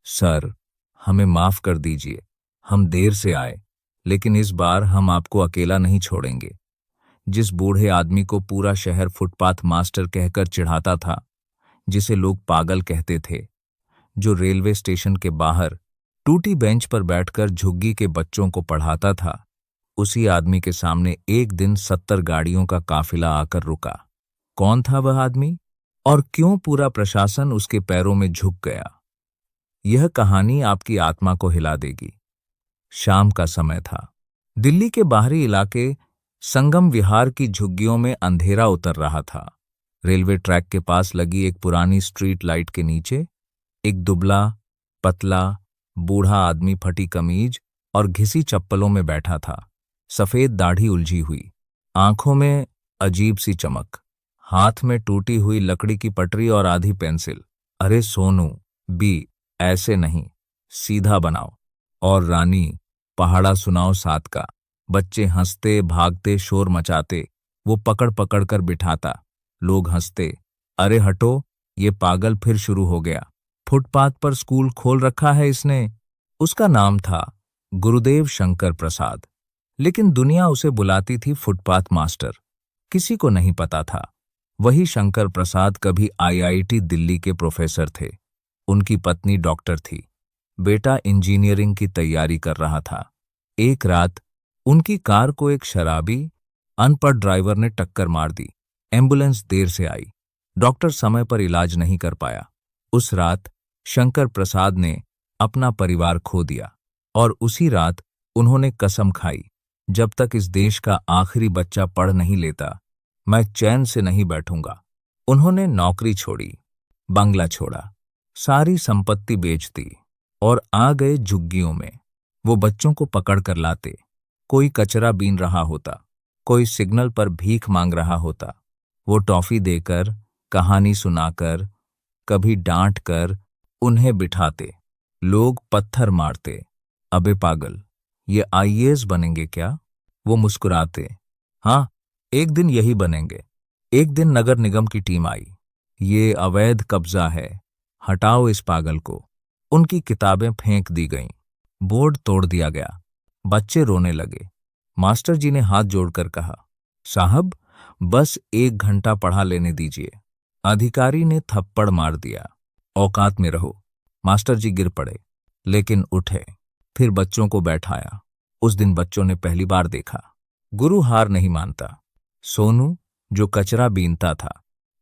Sir, हमें माफ कर दीजिए। हम देर से आए, लेकिन इस बार हम आपको अकेला नहीं छोड़ेंगे। जिस बूढ़े आदमी को पूरा शहर फुटपाथ मास्टर कहकर चिढ़ाता था, जिसे लोग पागल कहते थे, जो रेलवे स्टेशन के बाहर टूटी बेंच पर बैठकर झुग्गी के बच्चों को पढ़ाता था, उसी आदमी के सामने एक दिन 70 गाड़ियों का काफिला आकर रुका। कौन था वह आदमी और क्यों पूरा प्रशासन उसके पैरों में झुक गया? यह कहानी आपकी आत्मा को हिला देगी। शाम का समय था। दिल्ली के बाहरी इलाके संगम विहार की झुग्गियों में अंधेरा उतर रहा था। रेलवे ट्रैक के पास लगी एक पुरानी स्ट्रीट लाइट के नीचे एक दुबला, पतला, बूढ़ा आदमी फटी कमीज और घिसी चप्पलों में बैठा था। सफेद दाढ़ी उलझी हुई, आंखों में अजीब सी चमक, हाथ में टूटी हुई लकड़ी की पटरी और आधी पेंसिल। अरे सोनू, बी ऐसे नहीं, सीधा बनाओ। और रानी, पहाड़ा सुनाओ सात का। बच्चे हंसते, भागते, शोर मचाते। वो पकड़ पकड़ कर बिठाता। लोग हंसते। अरे हटो, ये पागल फिर शुरू हो गया। फुटपाथ पर स्कूल खोल रखा है इसने। उसका नाम था गुरुदेव शंकर प्रसाद, लेकिन दुनिया उसे बुलाती थी फुटपाथ मास्टर। किसी को नहीं पता था, वही शंकर प्रसाद कभी आईआईटी दिल्ली के प्रोफेसर थे। उनकी पत्नी डॉक्टर थी, बेटा इंजीनियरिंग की तैयारी कर रहा था। एक रात उनकी कार को एक शराबी, अनपढ़ ड्राइवर ने टक्कर मार दी। एम्बुलेंस देर से आई। डॉक्टर समय पर इलाज नहीं कर पाया। उस रात शंकर प्रसाद ने अपना परिवार खो दिया और उसी रात उन्होंने कसम खाई, जब तक इस देश का आखिरी बच्चा पढ़ नहीं लेता, मैं चैन से नहीं बैठूंगा। उन्होंने नौकरी छोड़ी, बंगला छोड़ा, सारी संपत्ति बेच दी और आ गए झुग्गियों में। वो बच्चों को पकड़ कर लाते। कोई कचरा बीन रहा होता, कोई सिग्नल पर भीख मांग रहा होता। वो टॉफी देकर, कहानी सुनाकर, कभी डांट कर उन्हें बिठाते। लोग पत्थर मारते। अबे पागल, ये आईएएस बनेंगे क्या? वो मुस्कुराते। हाँ, एक दिन यही बनेंगे। एक दिन नगर निगम की टीम आई। ये अवैध कब्जा है, हटाओ इस पागल को। उनकी किताबें फेंक दी गईं, बोर्ड तोड़ दिया गया। बच्चे रोने लगे। मास्टर जी ने हाथ जोड़कर कहा, साहब, बस 1 घंटा पढ़ा लेने दीजिए। अधिकारी ने थप्पड़ मार दिया। औकात में रहो। मास्टर जी गिर पड़े, लेकिन उठे। फिर बच्चों को बैठाया। उस दिन बच्चों ने पहली बार देखा, गुरु हार नहीं मानता। सोनू, जो कचरा बीनता था,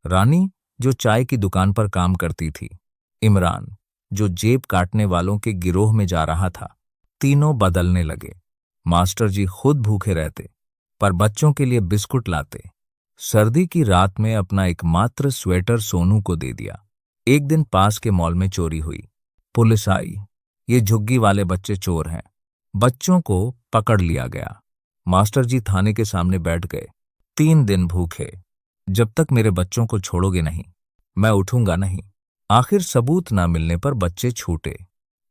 रानी, जो चाय की दुकान पर काम करती थी, इमरान, जो जेब काटने वालों के गिरोह में जा रहा था, तीनों बदलने लगे। मास्टर जी खुद भूखे रहते, पर बच्चों के लिए बिस्कुट लाते। सर्दी की रात में अपना एकमात्र स्वेटर सोनू को दे दिया। एक दिन पास के मॉल में चोरी हुई। पुलिस आई। ये झुग्गी वाले बच्चे चोर हैं। बच्चों को पकड़ लिया गया। मास्टर जी थाने के सामने बैठ गए। 3 दिन भूखे। जब तक मेरे बच्चों को छोड़ोगे नहीं, मैं उठूंगा नहीं। आखिर सबूत ना मिलने पर बच्चे छूटे।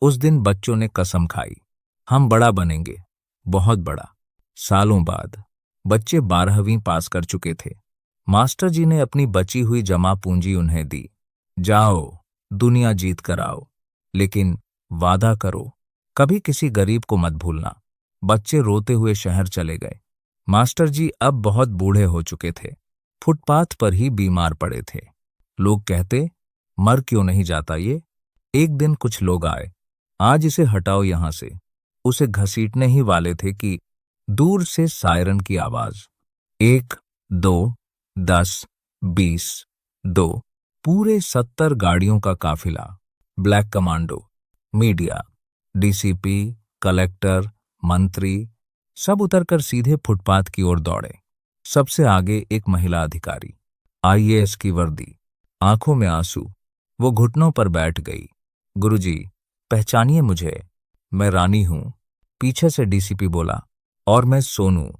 उस दिन बच्चों ने कसम खाई, हम बड़ा बनेंगे, बहुत बड़ा। सालों बाद बच्चे 12वीं पास कर चुके थे। मास्टर जी ने अपनी बची हुई जमा पूंजी उन्हें दी। जाओ, दुनिया जीत कर आओ, लेकिन वादा करो, कभी किसी गरीब को मत भूलना। बच्चे रोते हुए शहर चले गए। मास्टर जी अब बहुत बूढ़े हो चुके थे, फुटपाथ पर ही बीमार पड़े थे। लोग कहते, मर क्यों नहीं जाता ये? एक दिन कुछ लोग आए, आज इसे हटाओ यहां से। उसे घसीटने ही वाले थे कि दूर से सायरन की आवाज। 1, 2, 10, 20, 2, पूरे 70 गाड़ियों का काफिला। Black commando, media, DCP, collector, मंत्री, सब उतरकर सीधे फुटपाथ की ओर दौड़े। सबसे आगे एक महिला अधिकारी, आईएएस की वर्दी, आंखों में आंसू। वो घुटनों पर बैठ गई। गुरुजी, पहचानिए मुझे, मैं रानी हूं। पीछे से डीसीपी बोला, और मैं सोनू,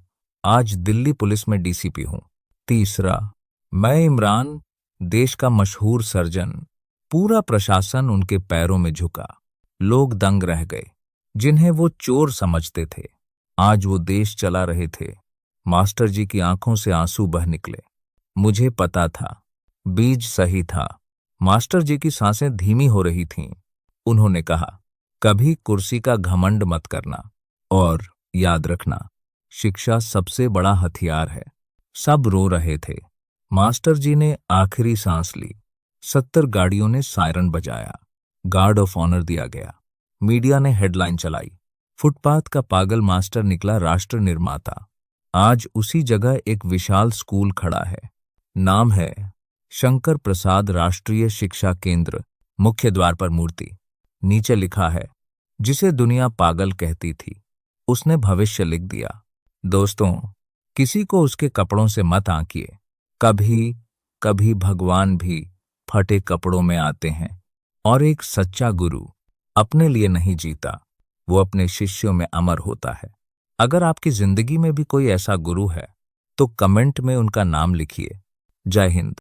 आज दिल्ली पुलिस में डीसीपी हूं। तीसरा, मैं इमरान, देश का मशहूर सर्जन। पूरा प्रशासन उनके पैरों में झुका। लोग दंग रह गए। जिन्हें वो चोर समझते थे, आज वो देश चला रहे थे। मास्टर जी की आंखों से आंसू बह निकले। मुझे पता था, बीज सही था। मास्टर जी की सांसें धीमी हो रही थीं। उन्होंने कहा, कभी कुर्सी का घमंड मत करना और याद रखना, शिक्षा सबसे बड़ा हथियार है। सब रो रहे थे। मास्टर जी ने आखिरी सांस ली। 70 गाड़ियों ने सायरन बजाया। गार्ड ऑफ ऑनर दिया गया। मीडिया ने हेडलाइन चलाई, फुटपाथ का पागल मास्टर निकला राष्ट्र निर्माता। आज उसी जगह एक विशाल स्कूल खड़ा है। नाम है शंकर प्रसाद राष्ट्रीय शिक्षा केंद्र। मुख्य द्वार पर मूर्ति। नीचे लिखा है, जिसे दुनिया पागल कहती थी, उसने भविष्य लिख दिया। दोस्तों, किसी को उसके कपड़ों से मत आंकिए। कभी कभी भगवान भी फटे कपड़ों में आते हैं। और एक सच्चा गुरु अपने लिए नहीं जीता, वो अपने शिष्यों में अमर होता है। अगर आपकी जिंदगी में भी कोई ऐसा गुरु है तो कमेंट में उनका नाम लिखिए। जय हिंद।